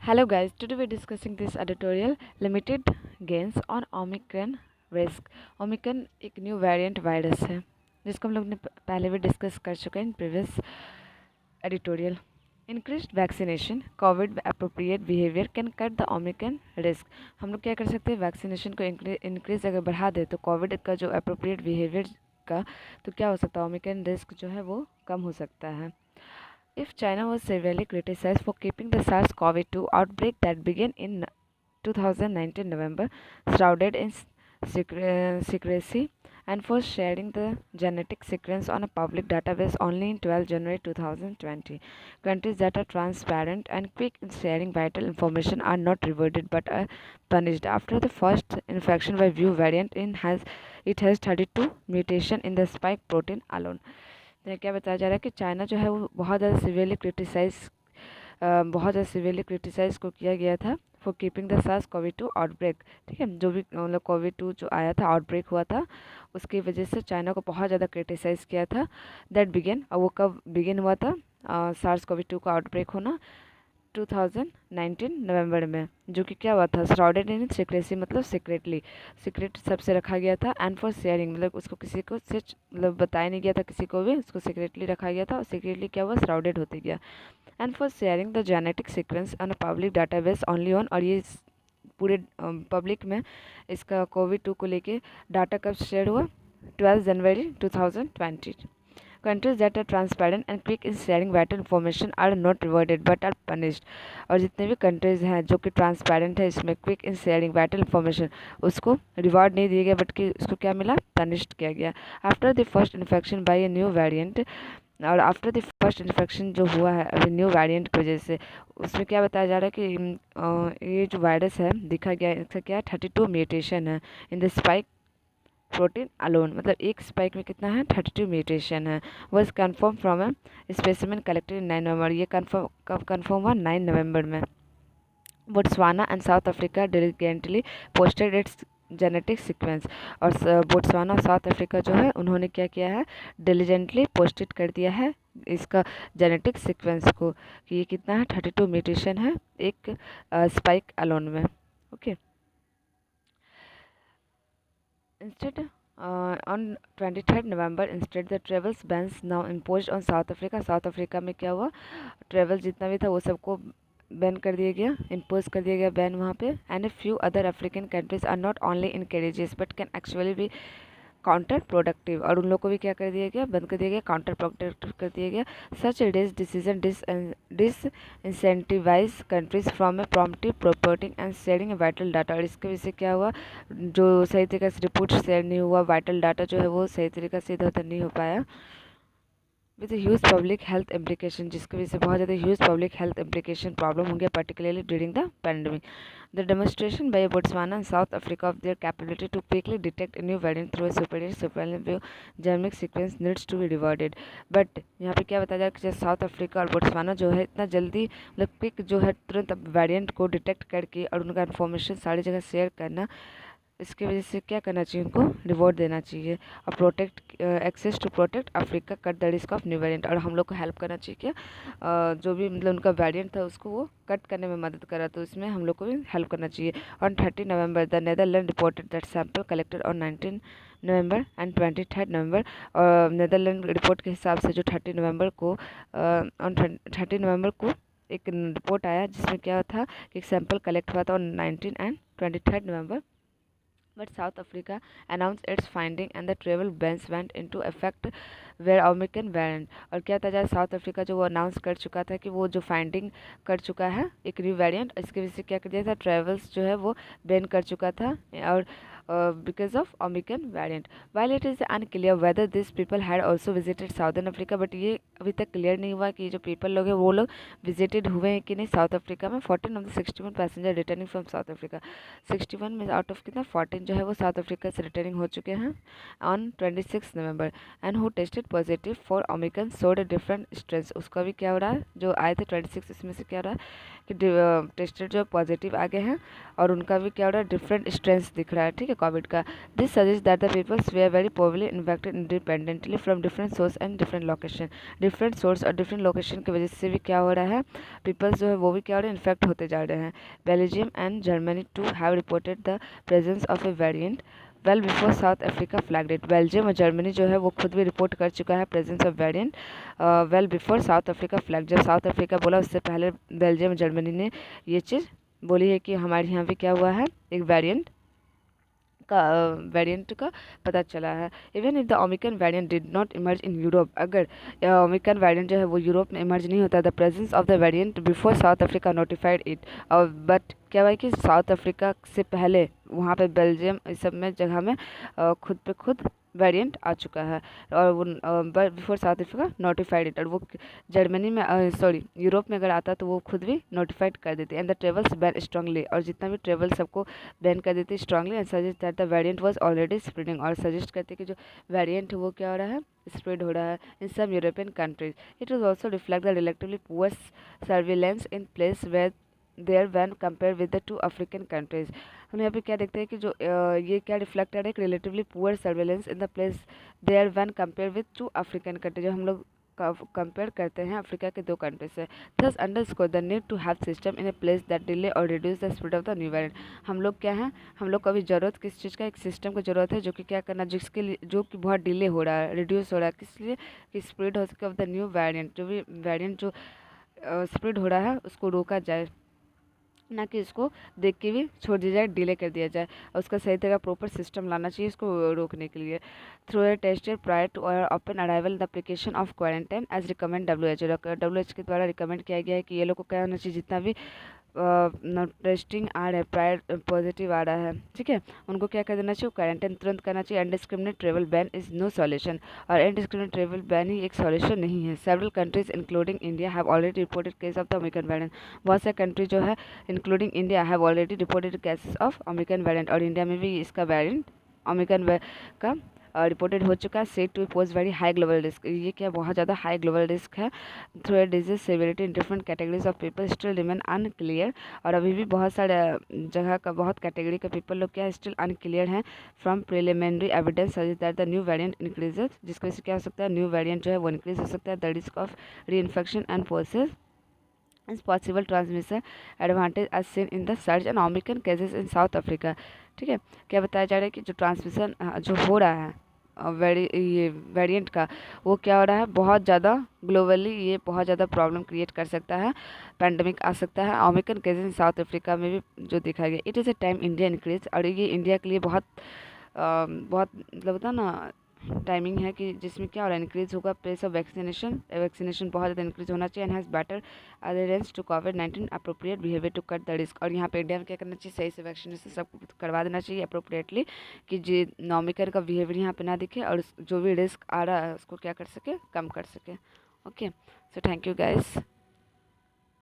Hello guys, today we're discussing this editorial limited gains on Omicron risk। Omicron एक new variant virus है जिसको हम लोग ने पहले भी डिस्कस कर चुके हैं in previous editorial. Increased vaccination Covid appropriate behaviour can cut the Omicron risk. हम लोग क्या कर सकते हैं, वैक्सीनेशन को इंक्रीज अगर बढ़ा दे तो कोविड का जो अप्रोप्रिएट बिहेवियर का तो क्या हो सकता है, ओमिक्रॉन रिस्क जो है वो कम हो सकता है। If China was severely criticized for keeping the SARS-CoV-2 outbreak that began in 2019 November shrouded in secrecy and for sharing the genetic sequence on a public database only in 12 January 2020. Countries that are transparent and quick in sharing vital information are not rewarded but are punished. After the first infection by Vu variant, it has 32 mutation in the spike protein alone. तो क्या बताया जा रहा है कि China जो है वो बहुत ज़्यादा सिवियरली क्रिटिसाइज को किया गया था for keeping the SARS COVID आउटब्रेक। ठीक है, जो भी मतलब कोविड-2 जो आया था, आउटब्रेक हुआ था, उसकी वजह से चाइना को बहुत ज़्यादा क्रिटिसाइज़ किया था। दैट बिगिन, और वो कब बिगिन हुआ था सार्स कोविड-2 का आउटब्रेक होना 2019 नवंबर में, जो कि क्या हुआ था, श्राउडेड इन सीक्रेसी मतलब सीक्रेट सबसे रखा गया था, एंड फॉर शेयरिंग मतलब उसको किसी को सच मतलब बताया नहीं गया था, किसी को भी उसको सीक्रेटली रखा गया था और सीक्रेटली क्या हुआ, श्राउडेड होते गया। And for sharing the genetic sequence on a public database only on, और ये पूरे पब्लिक में इसका कोविड-2 को लेके डाटा कब शेयर हुआ, 12 जनवरी 2020। Countries that are transparent and quick in sharing vital information are not rewarded but are punished। और जितने भी कंट्रीज़ हैं जो कि ट्रांसपेरेंट है, इसमें quick in sharing vital information, उसको रिवॉर्ड नहीं दिया गया बट कि उसको क्या मिला, पनिश्ड किया गया। After the first infection by a new variant, और आफ्टर द फर्स्ट इन्फेक्शन जो हुआ है अभी न्यू वेरिएंट की वजह से, उसमें क्या बताया जा रहा है कि ये जो वायरस है दिखा गया, इसका क्या है, 32 म्यूटेशन है in the spike protein alone, मतलब एक स्पाइक में कितना है, 32 म्यूटेशन है। Was confirmed from a specimen collected in 9 November. ये कन्फर्म कब कन्फर्म हुआ, 9 नवंबर में। Botswana and South Africa diligently posted its genetic sequence, और बोट्सवाना और साउथ अफ्रीका जो है उन्होंने क्या किया है, डिलीजेंटली पोस्टेड कर दिया है इसका जेनेटिक सीक्वेंस को, कि ये कितना है, 32 म्यूटेशन है एक स्पाइक अलोन में। Okay, Instead, on 23rd November, instead the travels bans now imposed on South Africa। South Africa में क्या हुआ, ट्रेवल जितना भी था वो सबको बैन कर दिया गया, इम्पोज कर दिया गया बैन वहाँ पे। And a few other African countries are not only encourages but can actually be counterproductive, और उन लोग को भी क्या कर दिया गया, बंद कर दिया गया, काउंटर प्रोडक्टिव कर दिया गया। Such dis decision dis incentivize countries from a prompt reporting and sharing vital data. और इसके वजह से क्या हुआ, जो सही तरीके से रिपोर्ट शेयर नहीं हुआ, वाइटल डाटा जो है वो सही तरीके से इधर उधर नहीं हो पाया, with huge public health implication, जिसकी वजह से बहुत ज़्यादा huge public health implication problem होंगे, particularly during the pandemic. The demonstration by Botswana and South Africa of their capability to quickly detect a new variant through a superior surveillance genomic sequence needs to be rewarded। But यहाँ पे क्या बताया जा रहा है कि जैसे south Africa और बोट्सवाना जो है इतना जल्दी मतलब क्विक जो है तुरंत वेरिएंट को डिटेक्ट करके और उनका इन्फॉर्मेशन सारी जगह शेयर करना, इसकी वजह से क्या करना चाहिए, उनको रिवॉर्ड देना चाहिए, और protect access to protect Africa cut the risk of new variant. और हम लोग को हेल्प करना चाहिए क्या, जो भी मतलब उनका वेरिएंट था उसको वो कट करने में मदद करा, तो इसमें हम लोग को भी हेल्प करना चाहिए। On 30 November the Netherland reported that sample collected on 19 November and 23 नवंबर, और नेदरलैंड रिपोर्ट के हिसाब से जो 30 नवंबर को ऑन 30 नवंबर को एक रिपोर्ट आया जिसमें क्या था कि एक सैंपल कलेक्ट हुआ था on 19 and 23 November. But South Africa announced its finding and the travel bans went into effect where Omicron variant। और क्या था, जहाँ साउथ अफ्रीका जो वो अनाउंस कर चुका था कि वो जो फाइंडिंग कर चुका है एक न्यू वेरिएंट, इसके वजह से क्या कर दिया था, ट्रेवल्स जो है वो बैन कर चुका था, और because of Omicron variant. While it is unclear whether this people had also visited southern Africa, but ये अभी तक क्लियर नहीं हुआ कि जो पीपल लोग हैं वो लोग विजिटेड हुए हैं कि नहीं साउथ अफ्रीका में। 14 of the 61 passenger returning from south Africa, 61 में आउट ऑफ कितना 14 जो है वो साउथ अफ्रीका से रिटर्निंग हो चुके हैं on 26 November, and who tested positive for Omicron showed different strains. उसका भी क्या हो रहा है, जो आए थे 26 इसमें से क्या हो रहा है कि टेस्टेड जो पॉजिटिव आ गए हैं और उनका भी क्या हो रहा है, डिफरेंट स्ट्रेंस दिख रहा है, ठीक है, कोविड का। This suggest that the peoples they are very probably infected independently from different source and different location. Different source और डिफरेंट लोकेशन की वजह से भी क्या हो रहा है, पीपल्स जो है वो भी क्या हो रहे हैं, इन्फेक्ट होते जा रहे हैं। Belgium and Germany too have reported the presence of a variant well before South Africa flagged it. Belgium और जर्मनी जो है वो खुद भी रिपोर्ट कर चुका है presence of variant well before South Africa flag. जब साउथ अफ्रीका बोला उससे पहले बेल्जियम और जर्मनी ने ये चीज़ बोली है कि हमारे यहाँ भी क्या हुआ है, एक वेरिएंट का पता चला है। Even if the Omicron variant did not emerge in Europe, अगर ओमिक्रॉन वेरिएंट जो है वो यूरोप में इमर्ज नहीं होता, the presence of the variant before South Africa notified it. और बट क्या हुआ कि साउथ अफ्रीका से पहले वहाँ पे बेल्जियम इस सब में जगह में खुद पे खुद वेरिएंट आ चुका है, और वो before South Africa notified it. और वो जर्मनी में सॉरी यूरोप में अगर आता तो वो खुद भी नोटिफाइड कर देती। And the travels ban strongly, और जितना भी ट्रेवल सबको बैन कर देती strongly. And suggest that the variant was already spreading, और सजेस्ट करती कि जो वेरिएंट है वो क्या हो रहा है, स्प्रेड हो रहा है in some European countries. It was also reflect the relatively poor surveillance in place where there when compare with the two African countries. हम यहाँ पे क्या देखते हैं कि जो ये क्या रिफ्लेक्ट है, relatively poor surveillance in the place there when compare with two African country, जो हम लोग कंपेयर करते हैं अफ्रीका के दो कंट्री से। Thus underscore the need to have system in a place that delay or reduce the spread of the new variant. हम लोग क्या है, हम लोग को अभी जरूरत किस चीज़ का, एक सिस्टम की जरूरत है जो कि क्या करना, जिसके लिए जो कि बहुत डिले हो रहा है, रिड्यूस हो रहा है, किस लिए कि स्प्रेड हो सके ऑफ द न्यू वेरिएंट, जो भी वेरिएंट जो स्प्रेड हो रहा है उसको रोका जाए, ना कि इसको देख के भी छोड़ दिया जाए, डिले कर दिया जाए। और उसका सही तरह प्रॉपर सिस्टम लाना चाहिए इसको रोकने के लिए। Through a tested prior to or upon arrival the application of quarantine as recommend WHO के द्वारा रिकमेंड किया गया है कि ये लोग को क्या होना चाहिए, जितना भी टेस्टिंग आ रहा है, प्रायर पॉजिटिव आ रहा है, ठीक है, उनको क्या कर देना चाहिए, क्वारंटाइन तुरंत करना चाहिए। Undiscriminate travel ban is no solution, और अनडिस्क्रिमिनेट ट्रेवल बैन ही एक सॉल्यूशन नहीं है। Several countries including India have already reported case of the Omicron variant. बहुत सारे कंट्री जो है including India have already reported cases of Omicron variant, और इंडिया में भी इसका वेरिएंट ओमिक्रॉन का रिपोर्टेड हो चुका है। Said to pose very high global risk, ये क्या बहुत ज़्यादा हाई ग्लोबल रिस्क है। Through a disease severity in different categories of people still remain unclear, और अभी भी बहुत सारे जगह का बहुत कैटेगरी के पीपल लोग क्या स्टिल अनक्लियर हैं। From preliminary evidence suggest that the new variant increases, जिसकी वजह से क्या हो सकता है, न्यू वेरिएंट जो है वो इंक्रीज हो सकता है। The risk of reinfection and poses is possible transmission advantage as seen in the surge and Omicron cases in South Africa. ठीक है, क्या बताया जा रहा है कि जो ट्रांसमिशन जो हो रहा है ये वेरिएंट का, वो क्या हो रहा है, बहुत ज़्यादा ग्लोबली ये बहुत ज़्यादा प्रॉब्लम क्रिएट कर सकता है, पैंडमिक आ सकता है। Omicron cases in South Africa में भी जो दिखाया गया। It is a time India increase, और ये इंडिया के लिए बहुत बहुत मतलब होता ना टाइमिंग है कि जिसमें क्या हो रहा है, इंक्रीज होगा पेस ऑफ वैक्सीनेशन बहुत ज़्यादा इंक्रीज होना चाहिए। And has better adherence to कोविड-19 appropriate behaviour to cut the risk. और यहाँ पे इंडिया में क्या करना चाहिए, सही से वैक्सीनेशन सबको करवा देना चाहिए अप्रोप्रिएटली, कि जो नॉमिकर का बिहेवियर यहाँ पे ना दिखे, और जो भी रिस्क आ रहा है उसको क्या कर सके, कम कर सके। Okay, so thank you guys.